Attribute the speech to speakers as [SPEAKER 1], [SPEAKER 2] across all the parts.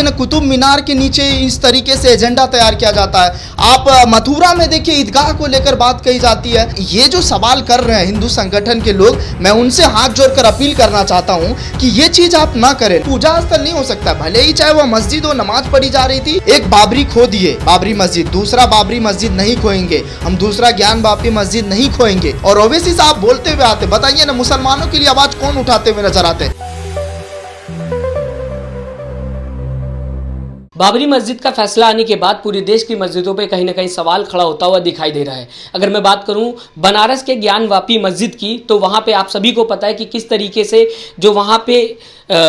[SPEAKER 1] ना कुतुब मीनार के नीचे इस तरीके से एजेंडा तैयार किया जाता है। आप मथुरा में देखिए ईदगाह को लेकर बात कही जाती है। ये जो सवाल कर रहे हैं हिंदू संगठन के लोग, मैं उनसे हाथ जोड़कर अपील करना चाहता हूं कि ये चीज आप ना करें। पूजा स्थल नहीं हो सकता, भले ही चाहे वह मस्जिद हो, नमाज पढ़ी जा रही थी, एक बाबरी खो दिए बाबरी मस्जिद, दूसरा बाबरी मस्जिद नहीं खोएंगे हम, दूसरा ज्ञान बापी मस्जिद नहीं खोएंगे। और ओवैसी साहब बोलते हुए आते, बताइए ना मुसलमानों के लिए आवाज कौन उठाते हुए नजर आते?
[SPEAKER 2] बाबरी मस्जिद का फैसला आने के बाद पूरे देश की मस्जिदों पे कहीं ना कहीं सवाल खड़ा होता हुआ दिखाई दे रहा है। अगर मैं बात करूं बनारस के ज्ञानवापी मस्जिद की, तो वहां पे आप सभी को पता है कि किस तरीके से जो वहां पे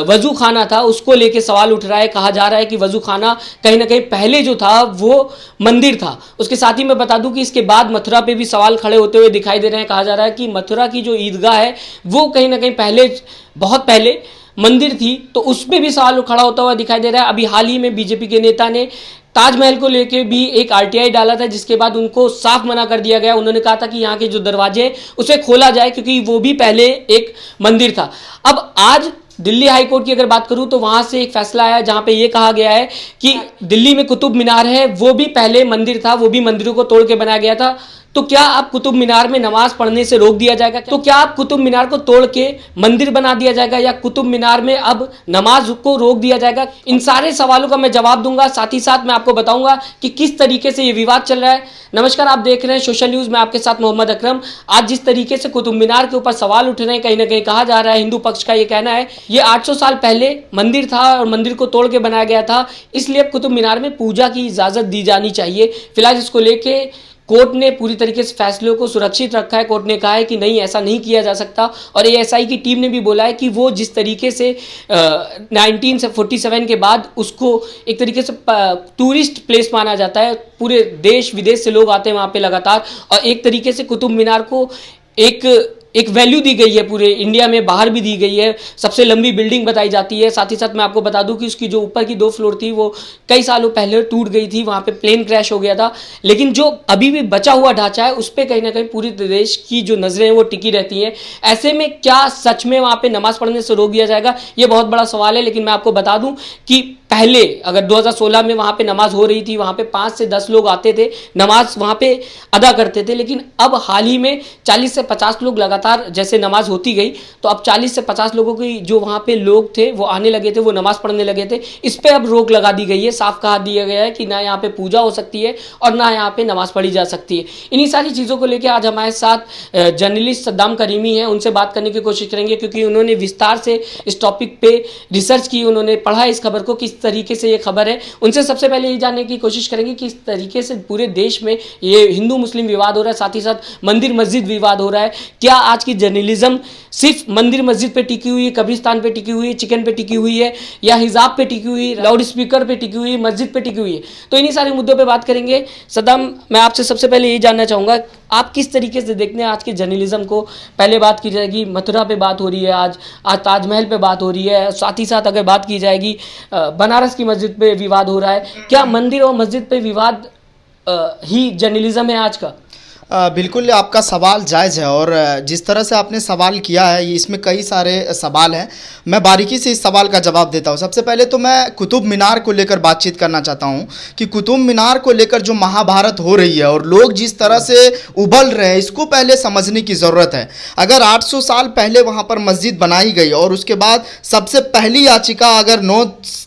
[SPEAKER 2] वजू खाना था उसको लेके सवाल उठ रहा है। कहा जा रहा है कि वजू खाना कहीं ना कहीं पहले जो था वो मंदिर था। उसके साथ ही मैं बता दूं कि इसके बाद मथुरा पे भी सवाल खड़े होते हुए दिखाई दे रहे हैं। कहा जा रहा है कि मथुरा की जो ईदगाह है वो कहीं ना कहीं पहले, बहुत पहले मंदिर थी, तो उसमें भी सवाल खड़ा होता हुआ दिखाई दे रहा है। अभी हाल ही में बीजेपी के नेता ने ताजमहल को लेके भी एक आरटीआई डाला था, जिसके बाद उनको साफ मना कर दिया गया। उन्होंने कहा था कि यहाँ के जो दरवाजे हैं उसे खोला जाए, क्योंकि वो भी पहले एक मंदिर था। अब आज दिल्ली हाई कोर्ट की अगर बात करूं तो वहां से एक फैसला आया जहां पे ये कहा गया है कि दिल्ली में कुतुब मीनार है, वो भी पहले मंदिर था, वो भी मंदिरों को तोड़ के बनाया गया था। तो क्या आप कुतुब मीनार में नमाज पढ़ने से रोक दिया जाएगा? तो क्या आप कुतुब मीनार को तोड़ के मंदिर बना दिया जाएगा, या कुतुब मीनार में अब नमाज को रोक दिया जाएगा? इन सारे सवालों का मैं जवाब दूंगा, साथ ही साथ मैं आपको बताऊंगा कि किस तरीके से ये विवाद चल रहा है। नमस्कार, आप देख रहे हैं सोशल न्यूज में आपके साथ मोहम्मद अकरम। आज जिस तरीके से कुतुब मीनार के ऊपर सवाल उठ रहे हैं, कहीं ना कहीं कहा जा रहा है, हिंदू पक्ष का ये कहना है ये 800 साल पहले मंदिर था और मंदिर को तोड़ के बनाया गया था, इसलिए अब कुतुब मीनार में पूजा की इजाजत दी जानी चाहिए। फिलहाल इसको लेके कोर्ट ने पूरी तरीके से फैसलों को सुरक्षित रखा है। कोर्ट ने कहा है कि नहीं, ऐसा नहीं किया जा सकता। और एएसआई की टीम ने भी बोला है कि वो जिस तरीके से 1947 के बाद उसको एक तरीके से टूरिस्ट प्लेस माना जाता है, पूरे देश विदेश से लोग आते हैं वहाँ पे लगातार, और एक तरीके से कुतुब मीनार को एक वैल्यू दी गई है, पूरे इंडिया में बाहर भी दी गई है। सबसे लंबी बिल्डिंग बताई जाती है। साथ ही साथ मैं आपको बता दूं कि उसकी जो ऊपर की 2 फ्लोर थी वो कई सालों पहले टूट गई थी, वहाँ पे प्लेन क्रैश हो गया था। लेकिन जो अभी भी बचा हुआ ढांचा है उस पर कहीं ना कहीं पूरे देश की जो नजरें हैं वो टिकी रहती हैं। ऐसे में क्या सच में वहाँ पे नमाज पढ़ने से रोक दिया जाएगा? ये बहुत बड़ा सवाल है। लेकिन मैं आपको बता दूं कि पहले अगर 2016 में वहाँ पे नमाज हो रही थी, वहाँ पे 5 से 10 लोग आते थे, नमाज वहाँ पे अदा करते थे। लेकिन अब हाल ही में 40 से 50 लोग लगातार जैसे नमाज होती गई, तो अब 40 से 50 लोगों की जो वहाँ पे लोग थे वो आने लगे थे, वो नमाज पढ़ने लगे थे। इस पर अब रोक लगा दी गई है। साफ कहा दिया गया है कि ना यहाँ पे पूजा हो सकती है और ना यहाँ पे नमाज पढ़ी जा सकती है। इन्हीं सारी चीज़ों को लेकर आज हमारे साथ जर्नलिस्ट सद्दाम करीमी हैं, उनसे बात करने की कोशिश करेंगे, क्योंकि उन्होंने विस्तार से इस टॉपिक पे रिसर्च की, उन्होंने पढ़ा इस खबर को, किस तरीके से ये खबर है। उनसे सबसे पहले ये जानने की कोशिश करेंगे कि इस तरीके से पूरे देश में ये हिंदू मुस्लिम विवाद हो रहा है, साथ ही साथ मंदिर मस्जिद विवाद हो रहा है। क्या आज की जर्नलिज्म सिर्फ मंदिर मस्जिद पे टिकी हुई है, कब्रिस्तान पे टिकी हुई है, चिकन पे टिकी हुई है, या हिजाब पे टिकी हुई है, लाउड स्पीकर पे टिकी हुई है, मस्जिद पे टिकी हुई है? तो इन्हीं सारे मुद्दों पे बात करेंगे। सद्दाम, मैं आपसे सबसे पहले ये जानना चाहूँगा, आप किस तरीके से देखते हैं आज के जर्नलिज्म को? पहले बात की जाएगी मथुरा पे बात हो रही है, आज ताजमहल पे बात हो रही है, साथ ही साथ अगर बात की जाएगी बनारस की मस्जिद पे विवाद हो रहा है। क्या मंदिर और मस्जिद पे विवाद ही जर्नलिज्म है आज का?
[SPEAKER 1] बिल्कुल, आपका सवाल जायज़ है, और जिस तरह से आपने सवाल किया है इसमें कई सारे सवाल हैं। मैं बारीकी से इस सवाल का जवाब देता हूं। सबसे पहले तो मैं कुतुब मीनार को लेकर बातचीत करना चाहता हूं कि कुतुब मीनार को लेकर जो महाभारत हो रही है और लोग जिस तरह से उबल रहे हैं, इसको पहले समझने की ज़रूरत है। अगर 800 साल पहले वहाँ पर मस्जिद बनाई गई और उसके बाद सबसे पहली याचिका अगर 9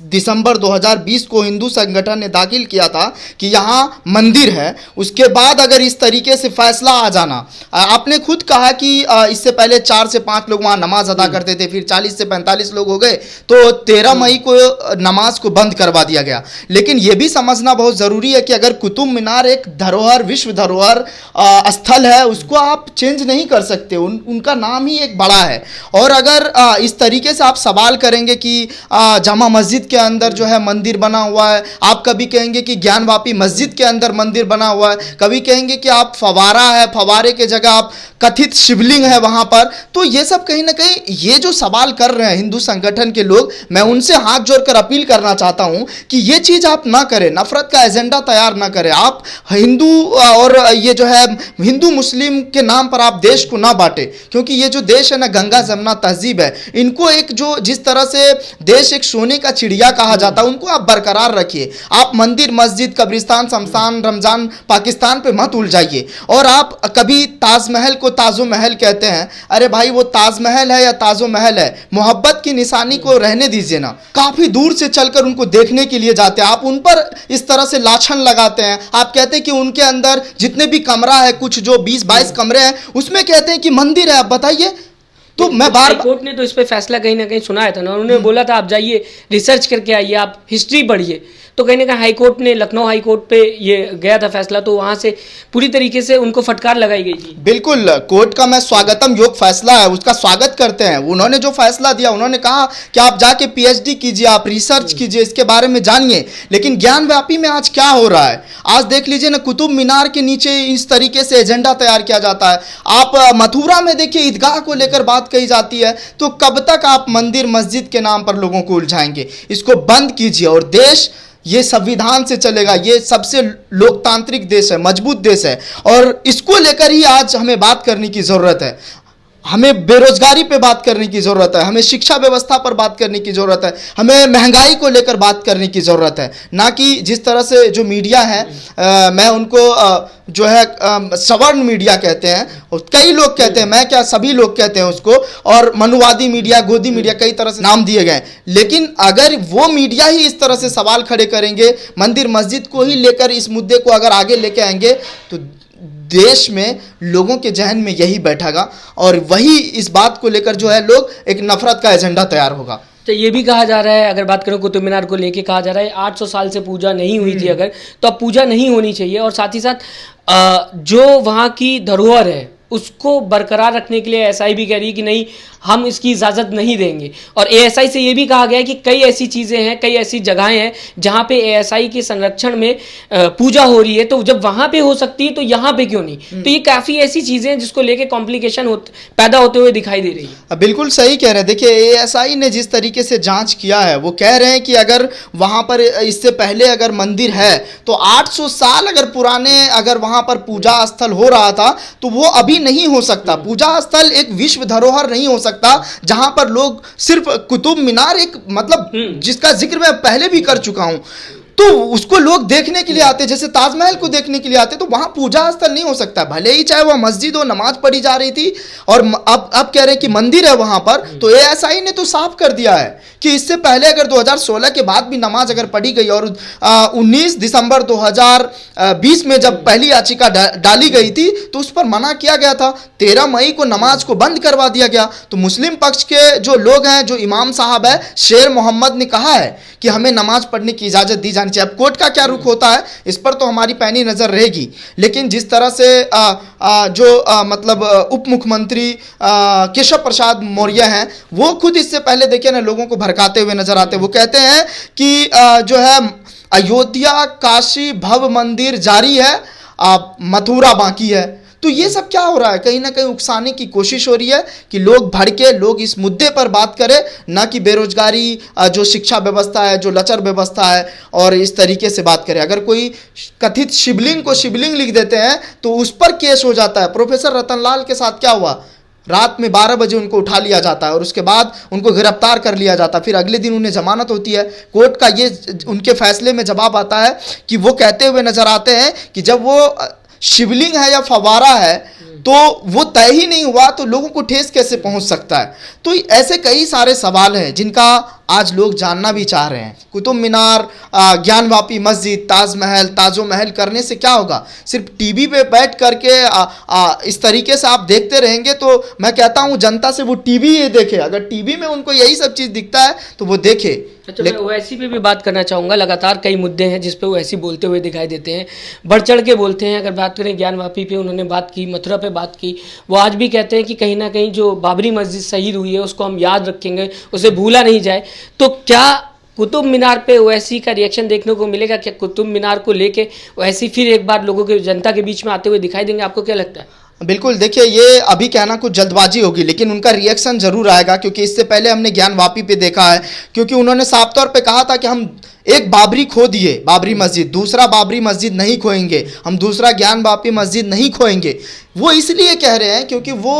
[SPEAKER 1] दिसंबर 2020 को हिंदू संगठन ने दाखिल किया था कि यहाँ मंदिर है, उसके बाद अगर इस तरीके से फैसला आ जाना, आपने खुद कहा कि इससे पहले 4 से 5 लोग वहां नमाज अदा करते थे, फिर 40 से 45 लोग हो गए, तो 13 मई को नमाज को बंद करवा दिया गया। लेकिन यह भी समझना बहुत ज़रूरी है कि अगर कुतुब मीनार एक धरोहर, विश्व धरोहर स्थल है, उसको आप चेंज नहीं कर सकते। उनका नाम ही एक बड़ा है। और अगर इस तरीके से आप सवाल करेंगे कि जामा मस्जिद के अंदर जो है मंदिर बना हुआ है, आप कभी कहेंगे कि ज्ञानवापी मस्जिद के अंदर मंदिर बना हुआ है, कभी कहेंगे कि आप फवारा है, फवारे के जगह आप कथित शिवलिंग है वहां पर। तो ये सब कहीं ना कहीं ये जो सवाल कर रहे हैं हिंदू संगठन के लोग, मैं उनसे हाथ जोड़कर अपील करना चाहता हूं कि ये चीज आप ना करें, नफरत का एजेंडा तैयार ना करें। आप हिंदू और ये जो है हिंदू मुस्लिम के नाम पर आप देश को ना बांटे, क्योंकि ये जो देश है ना, गंगा जमुना तहजीब है, इनको एक जो जिस तरह से देश एक सोने का चिड़िया कहा जाता है, उनको आप बरकरार रखिए। आप मंदिर मस्जिद कब्रिस्तान शमशान रमजान पाकिस्तान पे मत उलझाइए। और आप कभी ताजमहल को ताजो महल कहते हैं, अरे भाई वो ताजमहल है या ताजो महल है, मोहब्बत की निशानी को रहने दीजिए ना। काफी दूर से चलकर उनको देखने के लिए जाते हैं, आप उन पर इस तरह से लाछन लगाते हैं। आप कहते हैं कि उनके अंदर जितने भी कमरा है, कुछ जो 20-22 कमरे हैं, उसमें कहते हैं कि मंदिर है। आप बताइए। तो मैं बार
[SPEAKER 2] कोर्ट ने तो इस पे फैसला कहीं ना कहीं सुनाया था ना, उन्होंने बोला था आप जाइए रिसर्च करके आइए, आप हिस्ट्री पढ़िए। तो कहीं ना कहीं हाई कोर्ट ने, लखनऊ हाई कोर्ट पे ये गया था फैसला, तो वहां से पूरी तरीके से उनको फटकार लगाई गई थी।
[SPEAKER 1] बिल्कुल, कोर्ट का मैं स्वागतम योग फैसला है, उसका स्वागत करते हैं। उन्होंने जो फैसला दिया, उन्होंने कहा कि आप जाके पीएचडी कीजिए, आप रिसर्च कीजिए, इसके बारे में जानिए। लेकिन ज्ञान व्यापी में आज क्या हो रहा है, आज देख लीजिए ना, कुतुब मीनार के नीचे इस तरीके से एजेंडा तैयार किया जाता है। आप मथुरा में देखिए, ईदगाह को लेकर बात कही जाती है। तो कब तक आप मंदिर मस्जिद के नाम पर लोगों को उलझाएंगे? इसको बंद कीजिए। और देश ये संविधान से चलेगा, ये सबसे लोकतांत्रिक देश है, मजबूत देश है, और इसको लेकर ही आज हमें बात करने की ज़रूरत है। हमें बेरोजगारी पे बात करने की ज़रूरत है, हमें शिक्षा व्यवस्था पर बात करने की ज़रूरत है, हमें महंगाई को लेकर बात करने की ज़रूरत है। ना कि जिस तरह से जो मीडिया है, मैं उनको जो है सवर्ण मीडिया कहते हैं, और कई लोग कहते हैं, मैं क्या सभी लोग कहते हैं उसको, और मनुवादी मीडिया, गोदी मीडिया, कई तरह से नाम दिए गए। लेकिन अगर वो मीडिया ही इस तरह से सवाल खड़े करेंगे, मंदिर मस्जिद को ही लेकर इस मुद्दे को अगर आगे लेके आएंगे, तो देश में लोगों के जहन में यही बैठेगा, और वही इस बात को लेकर जो है लोग एक नफरत का एजेंडा तैयार होगा।
[SPEAKER 2] तो ये भी कहा जा रहा है, अगर बात करें कुतुब मीनार को लेके, कहा जा रहा है 800 साल से पूजा नहीं हुई थी अगर, तो अब पूजा नहीं होनी चाहिए। और साथ ही साथ जो वहाँ की धरोहर है उसको बरकरार रखने के लिए एएसआई भी कह रही है कि नहीं, हम इसकी इजाज़त नहीं देंगे। और एएसआई से ये भी कहा गया है कि कई ऐसी चीज़ें हैं, कई ऐसी जगहें हैं जहाँ पे एएसआई के संरक्षण में पूजा हो रही है, तो जब वहाँ पे हो सकती है तो यहाँ पे क्यों नहीं। तो ये काफ़ी ऐसी चीज़ें हैं जिसको लेके कॉम्प्लिकेशन पैदा होते हुए दिखाई दे रही है।
[SPEAKER 1] बिल्कुल सही कह रहे हैं। देखिए, एएसआई ने जिस तरीके से जांच किया है, वो कह रहे हैं कि अगर वहाँ पर इससे पहले अगर मंदिर है तो 800 साल अगर पुराने अगर वहाँ पर पूजा स्थल हो रहा था, तो वो अभी नहीं हो सकता। पूजा स्थल एक विश्व धरोहर नहीं हो सकता जहां पर लोग सिर्फ कुतुब मीनार, एक मतलब जिसका जिक्र मैं पहले भी कर चुका हूं, तो उसको लोग देखने के लिए आते, जैसे ताजमहल को देखने के लिए आते, तो वहां पूजा स्थल नहीं हो सकता। भले ही चाहे वह मस्जिद हो, नमाज पढ़ी जा रही थी, और अब कह रहे हैं कि मंदिर है वहां पर। तो एएसआई ने तो साफ कर दिया है कि इससे पहले अगर 2016 के बाद भी नमाज अगर पढ़ी गई, और 19 दिसंबर 2020 में जब पहली याचिका डाली गई थी, तो उस पर मना किया गया था। 13 मई को नमाज को बंद करवा दिया गया। तो मुस्लिम पक्ष के जो लोग हैं, जो इमाम साहब है शेर मोहम्मद ने कहा है कि हमें नमाज पढ़ने की इजाज़त दी जानी चाहिए। अब कोर्ट का क्या रुख होता है, इस पर तो हमारी पैनी नज़र रहेगी। लेकिन जिस तरह से मतलब उप मुख्यमंत्री केशव प्रसाद मौर्य हैं, वो खुद इससे पहले देखिए ना लोगों को भड़काते हुए नजर आते हैं। वो कहते हैं कि जो है अयोध्या काशी भव मंदिर जारी है, मथुरा बाकी है। तो ये सब क्या हो रहा है, कहीं ना कहीं उकसाने की कोशिश हो रही है कि लोग भड़के, लोग इस मुद्दे पर बात करें, ना कि बेरोजगारी, जो शिक्षा व्यवस्था है, जो लचर व्यवस्था है, और इस तरीके से बात करें। अगर कोई कथित शिवलिंग को शिवलिंग लिख देते हैं तो उस पर केस हो जाता है। प्रोफेसर रतनलाल के साथ क्या हुआ, रात में 12 बजे उनको उठा लिया जाता है, और उसके बाद उनको गिरफ्तार कर लिया जाता है। फिर अगले दिन उन्हें जमानत होती है। कोर्ट का ये उनके फैसले में जवाब आता है कि वो कहते हुए नजर आते हैं कि जब वो शिवलिंग है या फवारा है, तो वो तय ही नहीं हुआ, तो लोगों को ठेस कैसे पहुंच सकता है। तो ऐसे कई सारे सवाल हैं जिनका आज लोग जानना भी चाह रहे हैं। कुतुब मीनार, ज्ञानवापी मस्जिद, ताजमहल, ताजो महल करने से क्या होगा? सिर्फ टीवी पे बैठ करके इस तरीके से आप देखते रहेंगे, तो मैं कहता हूं जनता से वो टीवी ही देखे। अगर टीवी में उनको यही सब चीज़ दिखता है तो वो देखे।
[SPEAKER 2] अच्छा, मैं ओवैसी पे भी बात करना चाहूँगा। लगातार कई मुद्दे हैं जिस पे ओवैसी बोलते हुए दिखाई देते हैं, बढ़ चढ़ के बोलते हैं। अगर बात करें ज्ञानवापी पे, उन्होंने बात की, मथुरा पे बात की। वो आज भी कहते हैं कि कहीं ना कहीं जो बाबरी मस्जिद शहीद हुई है उसको हम याद रखेंगे, उसे भूला नहीं जाए। तो क्या कुतुब मीनार पे ओवैसी का रिएक्शन देखने को मिलेगा क्या? कुतुब मीनार को लेके ओवैसी फिर एक बार लोगों के जनता के बीच में आते हुए दिखाई देंगे? आपको क्या लगता है?
[SPEAKER 1] बिल्कुल, देखिए ये अभी कहना कुछ जल्दबाजी होगी, लेकिन उनका रिएक्शन जरूर आएगा, क्योंकि इससे पहले हमने ज्ञान वापी पे देखा है, क्योंकि उन्होंने साफ तौर पे कहा था कि हम एक बाबरी खो दिए, बाबरी मस्जिद, दूसरा बाबरी मस्जिद नहीं खोएंगे, हम दूसरा ज्ञान वापी मस्जिद नहीं खोएंगे। वो इसलिए कह रहे हैं क्योंकि वो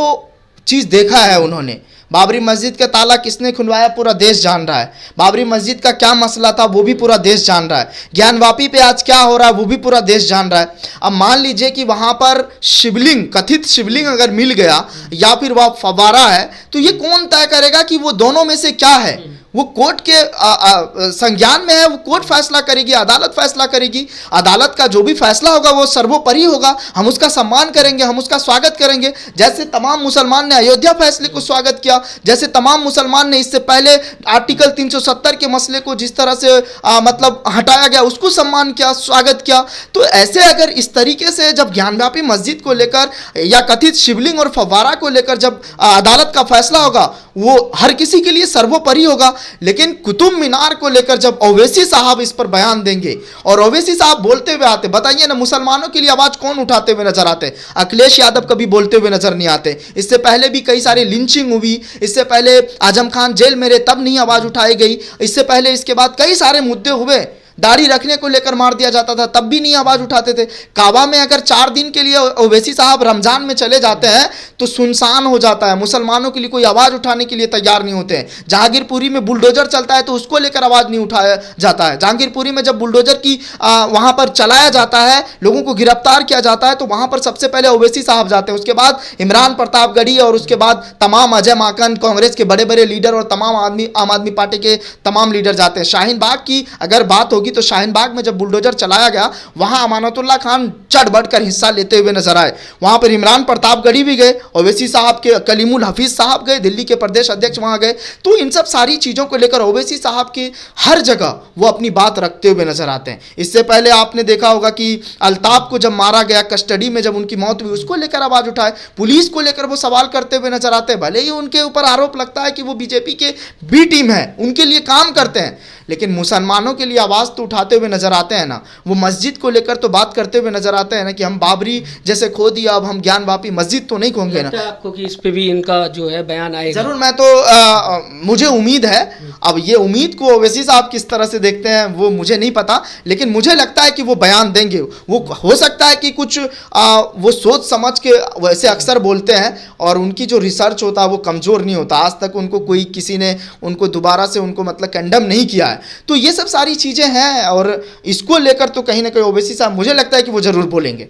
[SPEAKER 1] चीज़ देखा है उन्होंने। बाबरी मस्जिद का ताला किसने खुलवाया पूरा देश जान रहा है, बाबरी मस्जिद का क्या मसला था वो भी पूरा देश जान रहा है, ज्ञान वापी पे आज क्या हो रहा है वो भी पूरा देश जान रहा है। अब मान लीजिए कि वहाँ पर शिवलिंग, कथित शिवलिंग अगर मिल गया या फिर वह फव्वारा है, तो ये कौन तय करेगा कि वो दोनों में से क्या है? वो कोर्ट के संज्ञान में है, वो कोर्ट फैसला करेगी, अदालत फैसला करेगी। अदालत का जो भी फैसला होगा वो सर्वोपरि होगा, हम उसका सम्मान करेंगे, हम उसका स्वागत करेंगे। जैसे तमाम मुसलमान ने अयोध्या फैसले को स्वागत किया, जैसे तमाम मुसलमान ने इससे पहले आर्टिकल 370 के मसले को जिस तरह से मतलब हटाया गया उसको सम्मान किया, स्वागत किया। तो ऐसे अगर इस तरीके से जब ज्ञानव्यापी मस्जिद को लेकर या कथित शिवलिंग और फव्वारा को लेकर जब अदालत का फैसला होगा, वो हर किसी के लिए सर्वोपरि होगा। लेकिन कुतुब मीनार को लेकर जब ओवैसी साहब इस पर बयान देंगे, और ओवैसी साहब बोलते हुए आते, बताइए ना मुसलमानों के लिए आवाज कौन उठाते हुए नजर आते? अखिलेश यादव कभी बोलते हुए नजर नहीं आते। इससे पहले भी कई सारे लिंचिंग हुई, इससे पहले आजम खान जेल में रहे तब नहीं आवाज उठाई गई, इससे पहले इसके बाद कई सारे मुद्दे हुए, दाढ़ी रखने को लेकर मार दिया जाता था तब भी नहीं आवाज उठाते थे। काबा में अगर 4 दिन के लिए ओवैसी साहब रमजान में चले जाते हैं तो सुनसान हो जाता है, मुसलमानों के लिए कोई आवाज उठाने के लिए तैयार नहीं होते हैं। जहांगीरपुरी में बुलडोजर चलता है तो उसको लेकर आवाज नहीं उठाया जाता है। जहांगीरपुरी में जब बुलडोजर की वहां पर चलाया जाता है, लोगों को गिरफ्तार किया जाता है, तो वहां पर सबसे पहले ओवैसी साहब जाते हैं, उसके बाद इमरान प्रतापगढ़ी और उसके बाद तमाम अजय माकन, कांग्रेस के बड़े बड़े लीडर और तमाम आम आदमी पार्टी के तमाम लीडर जाते हैं। शाहीन बाग की अगर बात होगी तो शाहीन बाग में जब बुलडोजर चलाया गया, वहां अमानतुल्लाह खान चढ़ बढ़कर हिस्सा लेते हुए नजर आए। वहां पर इमरान प्रतापगढ़ी भी गए, ओवैसी साहब के कलीमुल हफीज साहब गए, दिल्ली के प्रदेश अध्यक्ष वहां गए। तो इन सब सारी चीजों को लेकर ओवैसी साहब के हर जगह वो अपनी बात रखते हुए नजर आते हैं। इससे पहले आपने देखा होगा कि अल्ताफ को जब मारा गया, कस्टडी में जब उनकी मौत हुई, उसको लेकर आवाज उठाए, पुलिस को लेकर वो सवाल करते हुए नजर आते हैं। भले ही उनके ऊपर आरोप लगता है कि वो बीजेपी के बी टीम है, उनके लिए काम करते हैं, लेकिन मुसलमानों के लिए आवाज़ तो उठाते हुए नजर आते हैं ना। वो मस्जिद को लेकर तो बात करते हुए नजर आते हैं ना कि हम बाबरी जैसे खो दिया, अब हम ज्ञान वापी मस्जिद तो नहीं खोएंगे ना।
[SPEAKER 2] आपको कि इस पे भी इनका जो है बयान आएगा?
[SPEAKER 1] जरूर, मैं तो मुझे उम्मीद है। अब ये उम्मीद को ओवैसी साहब किस तरह से देखते हैं वो मुझे नहीं पता, लेकिन मुझे लगता है कि वो बयान देंगे। वो हो सकता है कि कुछ वो सोच समझ के वैसे अक्सर बोलते हैं और उनकी जो रिसर्च होता है वो कमज़ोर नहीं होता। आज तक उनको कोई किसी ने उनको दोबारा से उनको मतलब कंडम नहीं किया है। तो ये सब सारी चीज़ें हैं और इसको लेकर तो कहीं ना कहीं ओवैसी साहब मुझे लगता है कि वो ज़रूर बोलेंगे।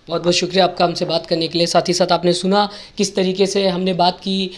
[SPEAKER 2] बहुत बहुत शुक्रिया आपका हमसे बात करने के लिए। साथ ही साथ आपने सुना किस तरीके से हमने बात की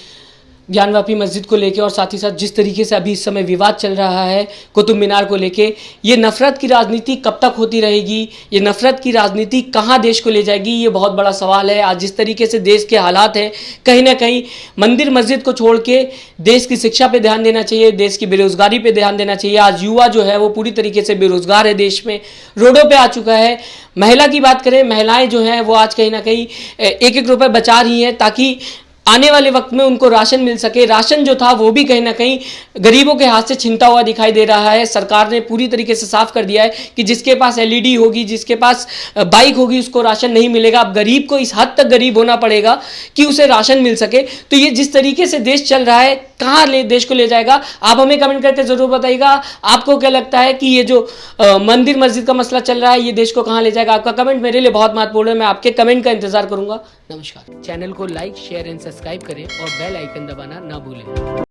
[SPEAKER 2] ज्ञानवापी मस्जिद को लेके, और साथ ही साथ जिस तरीके से अभी इस समय विवाद चल रहा है कुतुब मीनार को लेके। ये नफ़रत की राजनीति कब तक होती रहेगी, ये नफ़रत की राजनीति कहाँ देश को ले जाएगी, ये बहुत बड़ा सवाल है। आज जिस तरीके से देश के हालात हैं, कहीं ना कहीं मंदिर मस्जिद को छोड़ के देश की शिक्षा पे ध्यान देना चाहिए, देश की बेरोज़गारी पे ध्यान देना चाहिए। आज युवा जो है वो पूरी तरीके से बेरोज़गार है, देश में रोडों पर आ चुका है। महिला की बात करें, महिलाएँ जो हैं वो आज कहीं ना कहीं 1-1 रुपये बचा रही हैं ताकि आने वाले वक्त में उनको राशन मिल सके। राशन जो था वो भी कहीं ना कहीं गरीबों के हाथ से छिनता हुआ दिखाई दे रहा है। सरकार ने पूरी तरीके से साफ कर दिया है कि जिसके पास एलईडी होगी, जिसके पास बाइक होगी, उसको राशन नहीं मिलेगा। अब गरीब को इस हद तक गरीब होना पड़ेगा कि उसे राशन मिल सके। तो ये जिस तरीके से देश चल रहा है, कहाँ देश को ले जाएगा, आप हमें कमेंट करके ज़रूर बताइएगा। आपको क्या लगता है कि ये जो मंदिर मस्जिद का मसला चल रहा है, ये देश को कहाँ ले जाएगा? आपका कमेंट मेरे लिए बहुत महत्वपूर्ण है। मैं आपके कमेंट का इंतजार करूंगा। नमस्कार। चैनल को लाइक, शेयर एंड सब्सक्राइब करें और बेल आइकन दबाना ना भूलें।